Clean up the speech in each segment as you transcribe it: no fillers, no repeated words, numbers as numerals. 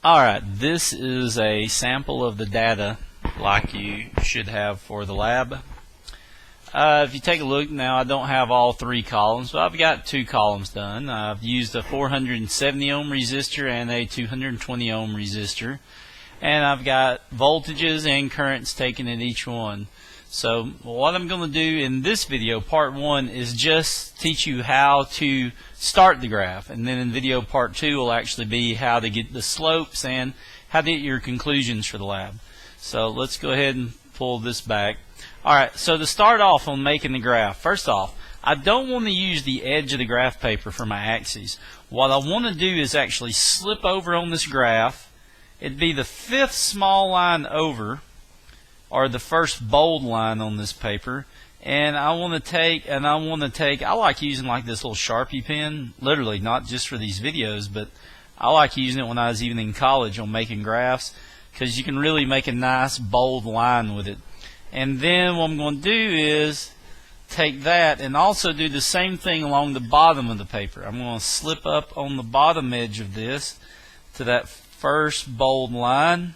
Alright, this is a sample of the data like you should have for the lab. If you take a look now, I don't have all three columns, but I've got two columns done. I've used a 470 ohm resistor and a 220 ohm resistor, and I've got voltages and currents taken at each one. So what I'm going to do in this video, part one, is just teach you how to start the graph, and then in video part two will actually be how to get the slopes and how to get your conclusions for the lab. So let's go ahead and pull this back. Alright, so to start off on making the graph, first off, I don't want to use the edge of the graph paper for my axes. What I want to do is actually slip over on this graph. It'd be the fifth small line over, or the first bold line on this paper, and I like using like this little Sharpie pen, literally, not just for these videos, but I like using it when I was even in college on making graphs, because you can really make a nice bold line with it. And then what I'm going to do is take that and also do the same thing along the bottom of the paper. I'm going to slip up on the bottom edge of this to that first bold line,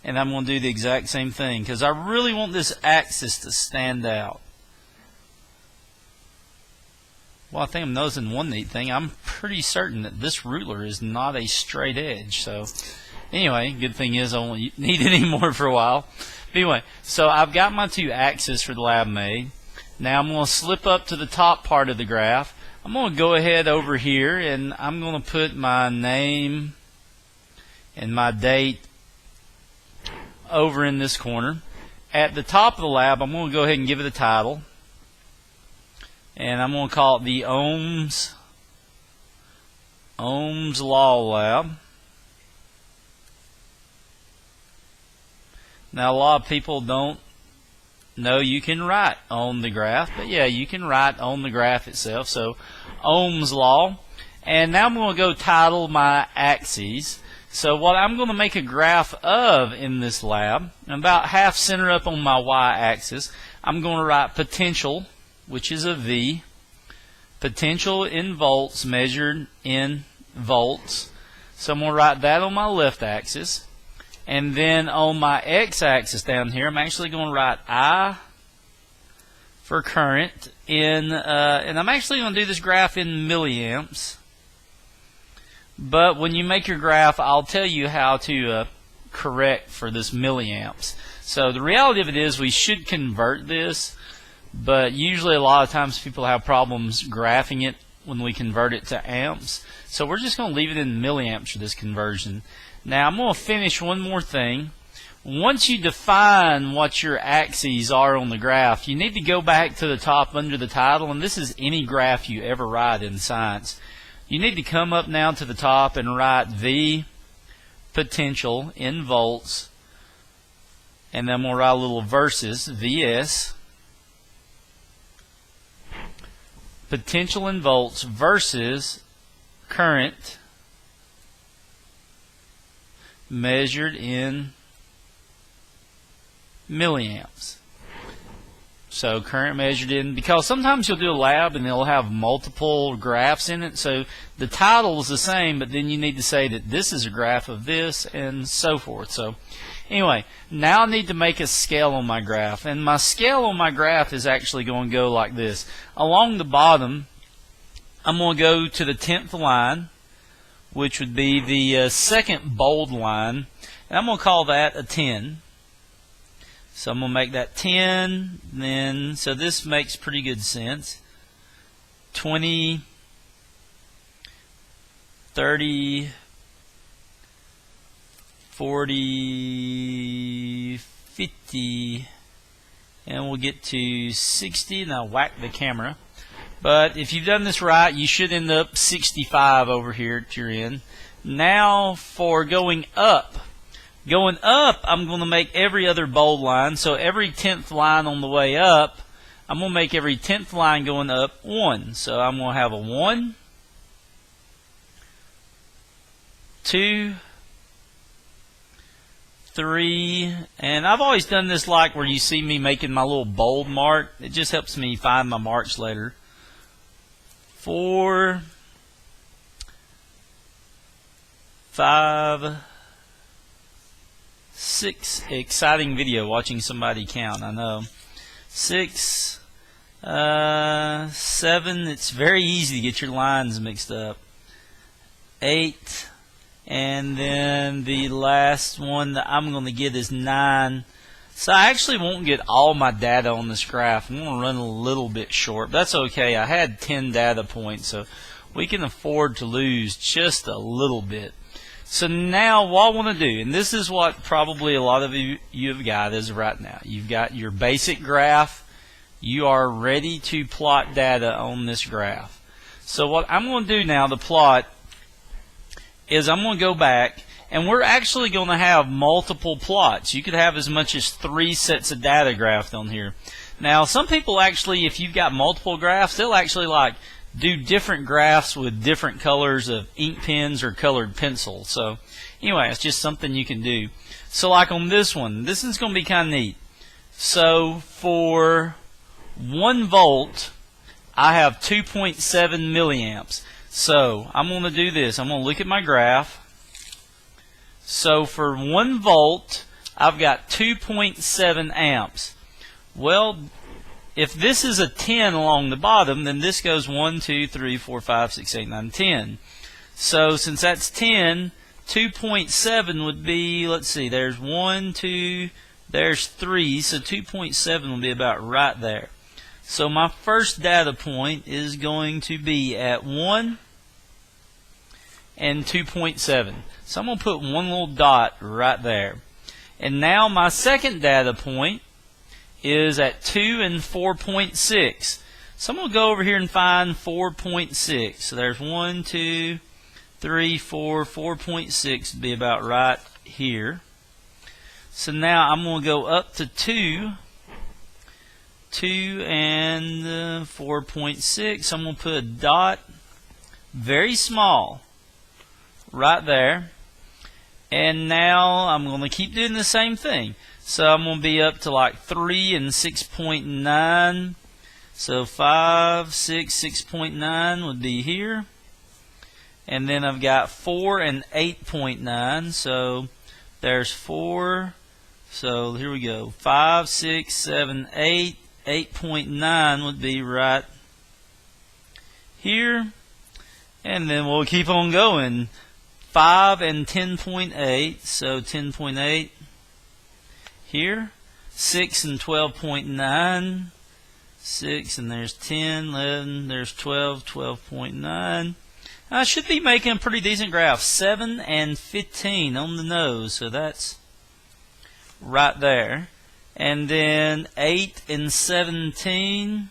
and I'm going to do the exact same thing because I really want this axis to stand out. Well, I think I'm noticing one neat thing. I'm pretty certain that this ruler is not a straight edge. So anyway, good thing is I won't need it anymore for a while. But anyway, so I've got my two axes for the lab made. Now I'm going to slip up to the top part of the graph. I'm going to go ahead over here and I'm going to put my name and my date over in this corner. At the top of the lab, I'm going to go ahead and give it a title, and I'm going to call it the Ohm's Law Lab. Now a lot of people don't know you can write on the graph, but yeah, you can write on the graph itself. So Ohm's Law. And now I'm going to go title my axes. So what I'm going to make a graph of in this lab, about half center up on my y-axis, I'm going to write potential, which is a V, potential in volts measured in volts. So I'm going to write that on my left axis. And then on my x-axis down here, I'm actually going to write I for current in, and I'm actually going to do this graph in milliamps. But when you make your graph, I'll tell you how to correct for this milliamps. So the reality of it is we should convert this, but usually a lot of times people have problems graphing it when we convert it to amps. So we're just going to leave it in milliamps for this conversion. Now I'm going to finish one more thing. Once you define what your axes are on the graph, you need to go back to the top under the title, and this is any graph you ever write in science. You need to come up now to the top and write V potential in volts, and then we'll write a little versus VS potential in volts versus current measured in milliamps. So current measured in, because sometimes you'll do a lab and they'll have multiple graphs in it, so the title is the same, but then you need to say that this is a graph of this and so forth. So anyway, now I need to make a scale on my graph, and my scale on my graph is actually going to go like this. Along the bottom, I'm going to go to the 10th line, which would be the second bold line, and I'm going to call that a 10. So I'm going to make that 10, then, so this makes pretty good sense. 20, 30, 40, 50, and we'll get to 60, and I'll whack the camera. But if you've done this right, you should end up 65 over here at your end. Now for going up. Going up, I'm going to make every other bold line. So every 10th line on the way up, I'm going to make every 10th line going up 1. So I'm going to have a 1, 2, 3, and I've always done this like where you see me making my little bold mark. It just helps me find my marks later. 4, 5, exciting video watching somebody count, I know. 6, 7, it's very easy to get your lines mixed up. 8, and then the last one that I'm going to get is 9. So I actually won't get all my data on this graph. I'm going to run a little bit short. But that's okay. I had 10 data points, so we can afford to lose just a little bit. So now what I want to do, and this is what probably a lot of you have got is right now. You've got your basic graph. You are ready to plot data on this graph. So what I'm going to do now to plot is I'm going to go back, and we're actually going to have multiple plots. You could have as much as 3 sets of data graphed on here. Now, some people actually, if you've got multiple graphs, they'll actually like do different graphs with different colors of ink pens or colored pencils. So anyway, it's just something you can do. So like on this one, this is going to be kind of neat. So for 1 volt, I have 2.7 milliamps. So I'm going to do this. I'm going to look at my graph. So for 1 volt, I've got 2.7 amps. Well, if this is a 10 along the bottom, then this goes 1, 2, 3, 4, 5, 6, 8, 9, 10. So since that's 10, 2.7 would be, let's see, there's 1, 2, there's 3, so 2.7 will be about right there. So my first data point is going to be at 1 and 2.7. So I'm going to put one little dot right there. And now my second data point is at 2 and 4.6. So I'm going to go over here and find 4.6. So there's 1, 2, 3, 4, 4.6 would be about right here. So now I'm going to go up to 2 and 4.6. I'm going to put a dot very small right there. And now I'm going to keep doing the same thing. So I'm going to be up to like 3 and 6.9. So 5, 6, 6.9 would be here. And then I've got 4 and 8.9. So there's 4. So here we go. 5, 6, 7, 8. 8.9 would be right here. And then we'll keep on going. 5 and 10.8. So 10.8 here. 6 and 12.9. 6 and there's 10, 11, there's 12, 12.9. I should be making a pretty decent graph. 7 and 15 on the nose. So that's right there. And then 8 and 17.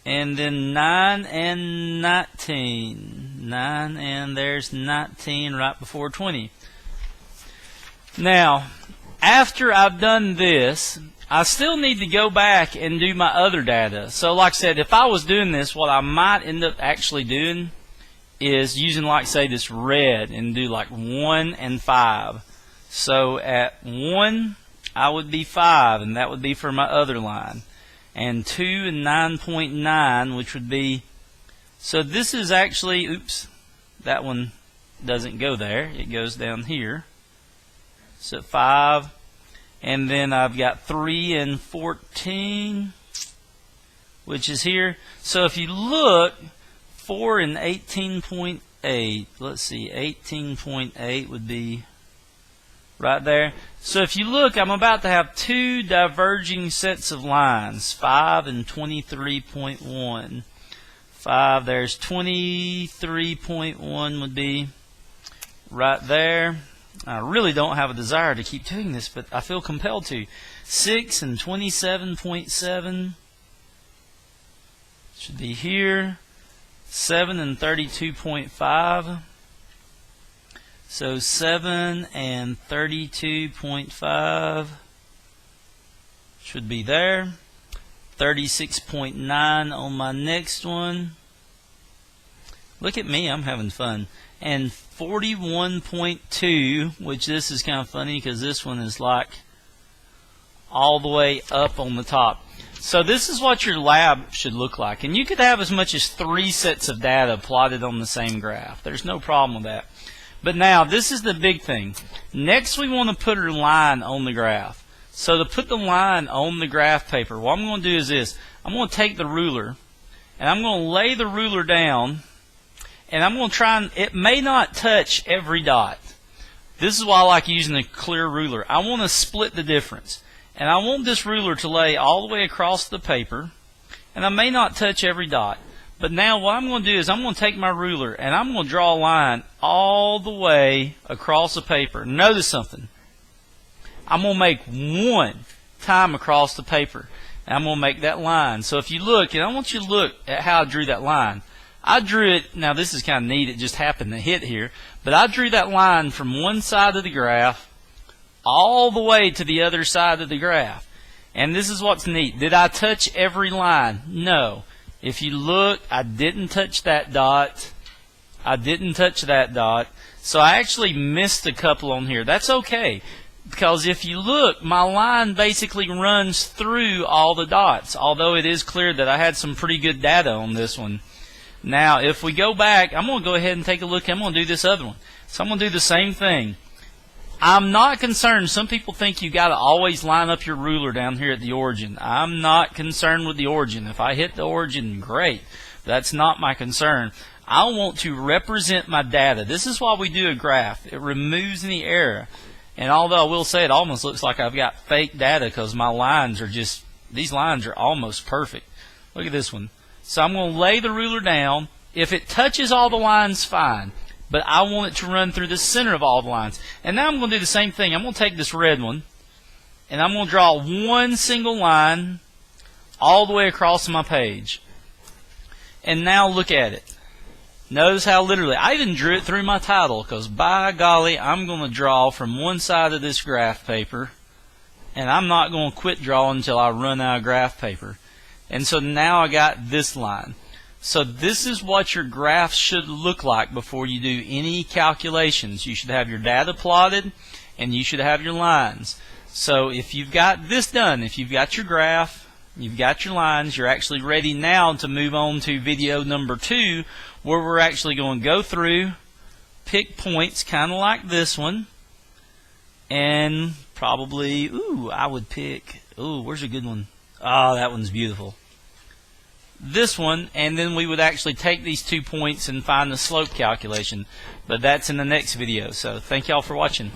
And then 9 and 19. 9 and there's 19 right before 20. Now, after I've done this, I still need to go back and do my other data. So like I said, if I was doing this, what I might end up actually doing is using, like say, this red and do like 1 and 5. So at 1, I would be 5, and that would be for my other line. And 2 and 9.9, which would be, so this is actually, oops, that one doesn't go there. It goes down here. So 5, and then I've got 3 and 14, which is here. So if you look, 4 and 18.8, let's see, 18.8 would be right there. So if you look, I'm about to have 2 diverging sets of lines, 5 and 23.1. 5, there's 23.1 would be right there. I really don't have a desire to keep doing this, but I feel compelled to. 6 and 27.7 should be here. 7 and 32.5. So 7 and 32.5 should be there. 36.9 on my next one. Look at me, I'm having fun. And 41.2, which this is kind of funny because this one is like all the way up on the top. So this is what your lab should look like. And you could have as much as 3 sets of data plotted on the same graph. There's no problem with that. But now, this is the big thing. Next, we want to put our line on the graph. So to put the line on the graph paper, what I'm going to do is this. I'm going to take the ruler, and I'm going to lay the ruler down, and I'm going to try and, it may not touch every dot. This is why I like using a clear ruler. I want to split the difference. And I want this ruler to lay all the way across the paper, and I may not touch every dot. But now what I'm going to do is I'm going to take my ruler and I'm going to draw a line all the way across the paper. Notice something. I'm going to make one time across the paper. And I'm going to make that line. So if you look, and I want you to look at how I drew that line. I drew it, now this is kind of neat, it just happened to hit here. But I drew that line from one side of the graph all the way to the other side of the graph. And this is what's neat. Did I touch every line? No. If you look, I didn't touch that dot. I didn't touch that dot. So I actually missed a couple on here. That's okay. Because if you look, my line basically runs through all the dots. Although it is clear that I had some pretty good data on this one. Now, if we go back, I'm going to go ahead and take a look. I'm going to do this other one. So I'm going to do the same thing. I'm not concerned. Some people think you got to always line up your ruler down here at the origin. I'm not concerned with the origin. If I hit the origin, great. That's not my concern. I want to represent my data. This is why we do a graph. It removes any error. And although I will say it almost looks like I've got fake data because my lines are just, these lines are almost perfect. Look at this one. So I'm going to lay the ruler down. If it touches all the lines, fine. But I want it to run through the center of all the lines. And now I'm going to do the same thing. I'm going to take this red one, and I'm going to draw one single line all the way across my page. And now look at it. Notice how literally, I even drew it through my title, because by golly, I'm going to draw from one side of this graph paper, and I'm not going to quit drawing until I run out of graph paper. And so now I got this line. So this is what your graph should look like before you do any calculations. You should have your data plotted and you should have your lines. So if you've got this done, if you've got your graph, you've got your lines, you're actually ready now to move on to video number 2, where we're actually going to go through, pick points kind of like this one, and probably, I would pick, where's a good one? Oh, that one's beautiful. This one, and then we would actually take these 2 points and find the slope calculation. But that's in the next video. So thank y'all for watching.